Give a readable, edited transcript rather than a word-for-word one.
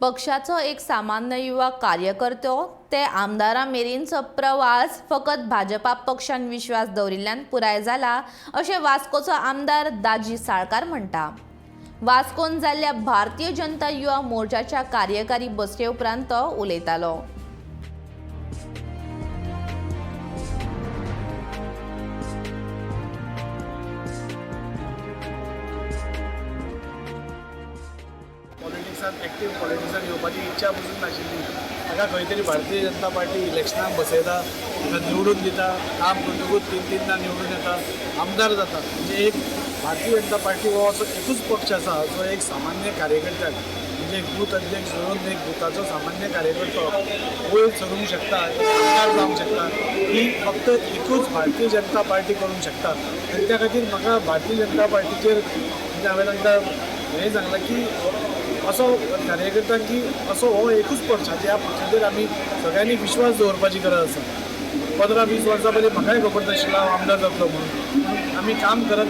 पक्षाचो एक सामान्य युवा कार्यकर्तो ते आमदारां मेरेनचो प्रवास फकत भाजपा पक्षान विश्वास दवरिल्ल्यान पुराय जाला अशें वास्कोचो आमदार दाजी साळकार म्हणटा। वास्कोन जाल्ल्या भारतीय जनता युवा मोर्चाच्या कार्यकारी बसके उपरांत तो उलयतालो। पॉलिटिक्सान एक्टीव पॉलिटिक्सान येवपाची इच्छा पसून नाशिल्ली। ताका खंय तरी भारतीय जनता पार्टी इलेक्शनाक बसयता, ताका निवडून दिता, काम करतकूच 3-3दा निवडून येता, आमदार जाता। म्हणजे एक भारतीय जनता पार्टी हो असो एकूच पक्ष आसा जो एक सामान्य कार्यकर्त्याक म्हणजे एक बूथ अध्यक्ष धरून एक बुथाचो सामान्य कार्यकर्तो वयर सरूंक शकता, आमदार जावंक शकता, ही फक्त एकूच भारतीय जनता पार्टी करूंक शकता। आनी त्या खातीर म्हाका भारतीय जनता पार्टीचेर म्हणजे हांवें तांकां हें सांगलां की असो कार्यकर्ता की असो हो एकूच पक्ष ह्या पक्षाचेर आमी सगळ्यांनी विश्वास दवरपाची गरज आसा। 15-20 वर्सां पयलीं म्हाकाय खबर नाशिल्लो हांव आमदार जातलो म्हणून आमी काम करत